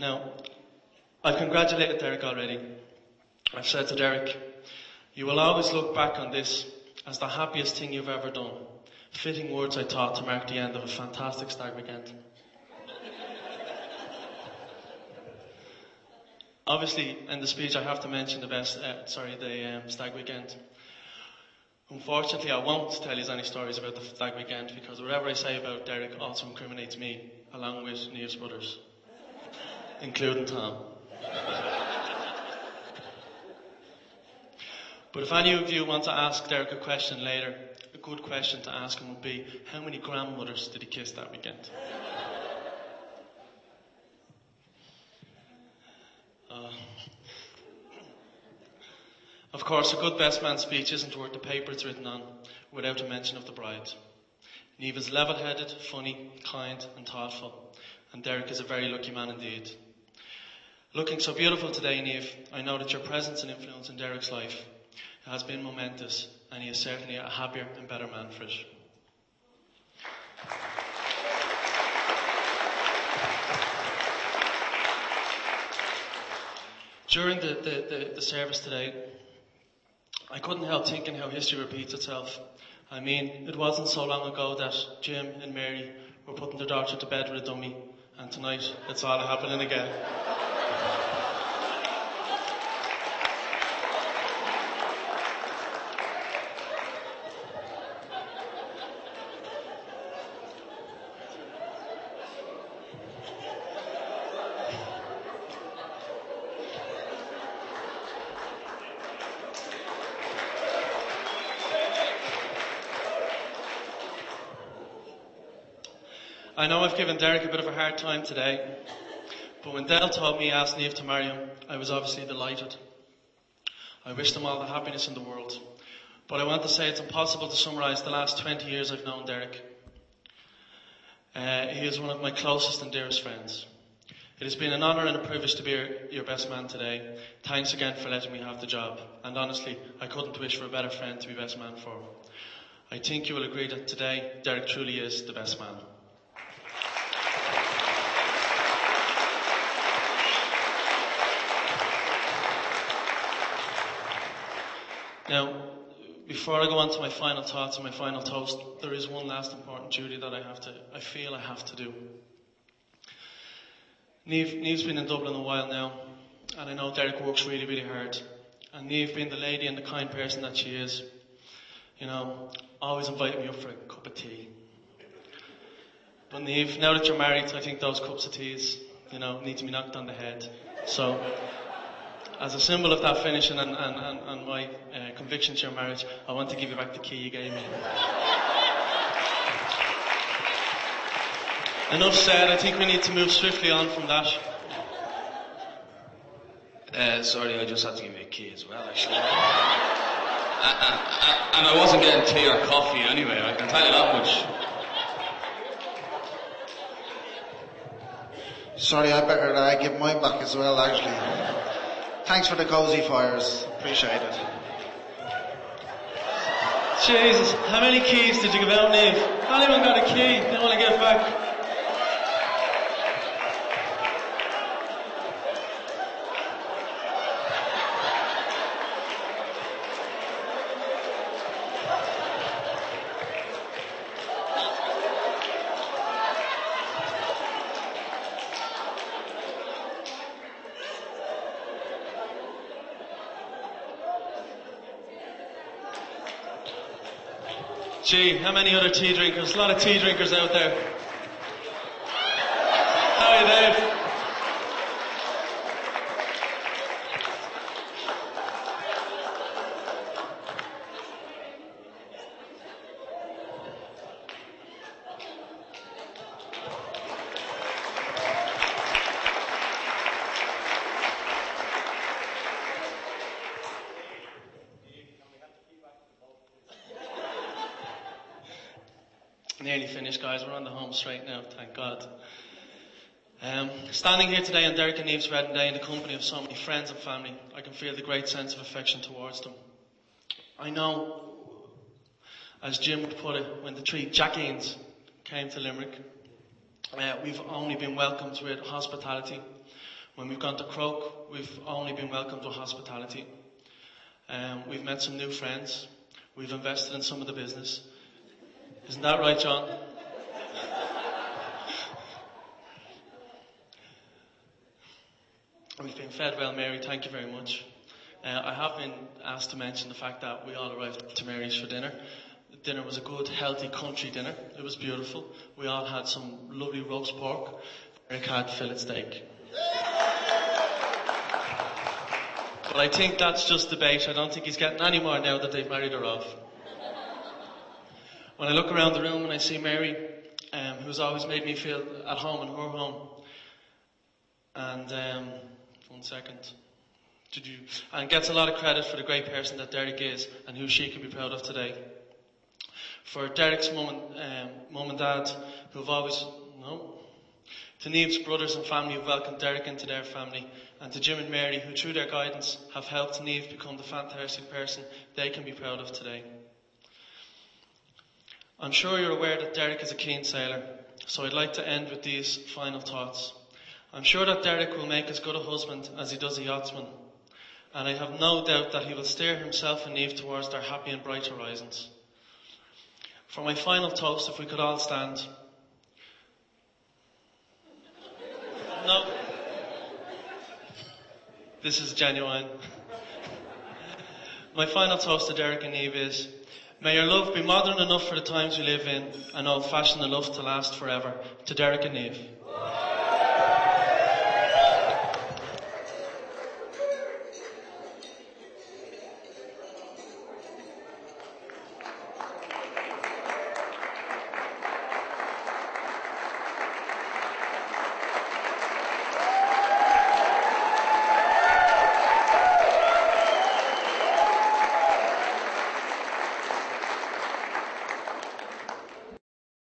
Now, I've congratulated Derek already. I've said to Derek, you will always look back on this as the happiest thing you've ever done. Fitting words, I thought, to mark the end of a fantastic stag weekend. Obviously, in the speech, I have to mention the stag weekend. Unfortunately, I won't tell you any stories about the stag weekend because whatever I say about Derek also incriminates me, along with Niamh's brothers, including Tom. But if any of you want to ask Derek a question later, a good question to ask him would be, how many grandmothers did he kiss that weekend? Of course, a good best man speech isn't worth the paper it's written on without a mention of the bride. Niamh is level-headed, funny, kind and thoughtful, and Derek is a very lucky man indeed. Looking so beautiful today, Niamh, I know that your presence and influence in Derek's life has been momentous, and he is certainly a happier and better man for it. During the service today, I couldn't help thinking how history repeats itself. I mean, it wasn't so long ago that Jim and Mary were putting their daughter to bed with a dummy, and tonight it's all happening again. I know I've given Derek a bit of a hard time today, but when Dell told me he asked Niamh to marry him, I was obviously delighted. I wished him all the happiness in the world. But I want to say it's impossible to summarise the last 20 years I've known Derek. He is one of my closest and dearest friends. It has been an honour and a privilege to be your best man today. Thanks again for letting me have the job. And honestly, I couldn't wish for a better friend to be best man for. I think you will agree that today, Derek truly is the best man. Now, before I go on to my final thoughts and my final toast, there is one last important duty that I feel I have to do. Niamh's been in Dublin a while now, and I know Derek works really, really hard. And Niamh, being the lady and the kind person that she is, always invited me up for a cup of tea. But Niamh, now that you're married, I think those cups of teas, need to be knocked on the head. So, as a symbol of that finishing and my conviction to your marriage, I want to give you back the key you gave me. Enough said, I think we need to move swiftly on from that. Sorry, I just had to give you a key as well, actually. And I wasn't getting tea or coffee anyway, I can tell you that much. Sorry, I better give mine back as well, actually. Thanks for the cozy fires. Appreciate it. Jesus, how many keys did you give out, Niamh? Anyone got a key they want to give back? Gee, how many other tea drinkers? A lot of tea drinkers out there. How are you, Dave? Nearly finished, guys. We're on the home straight now, thank God. Standing here today on Derek and Niamh's wedding day in the company of so many friends and family, I can feel the great sense of affection towards them. I know, as Jim would put it, when the three Jackines came to Limerick, we've only been welcomed with hospitality. When we've gone to Croke, we've only been welcomed with hospitality. We've met some new friends. We've invested in some of the business. Isn't that right, John? We've been fed well, Mary. Thank you very much. I have been asked to mention the fact that we all arrived to Mary's for dinner. The dinner was a good, healthy country dinner. It was beautiful. We all had some lovely roast pork. Eric had fillet steak. But I think that's just the bait. I don't think he's getting any more now that they've married her off. When I look around the room and I see Mary, who's always made me feel at home in her home, and 1 second. And gets a lot of credit for the great person that Derek is and who she can be proud of today. For Derek's mum and dad, who've always, to Niamh's brothers and family who welcomed Derek into their family, and to Jim and Mary, who through their guidance have helped Niamh become the fantastic person they can be proud of today. I'm sure you're aware that Derek is a keen sailor, so I'd like to end with these final thoughts. I'm sure that Derek will make as good a husband as he does a yachtsman, and I have no doubt that he will steer himself and Niamh towards their happy and bright horizons. For my final toast, if we could all stand. No. This is genuine. My final toast to Derek and Niamh is, may your love be modern enough for the times we live in and old-fashioned enough to last forever. To Derek and Niamh.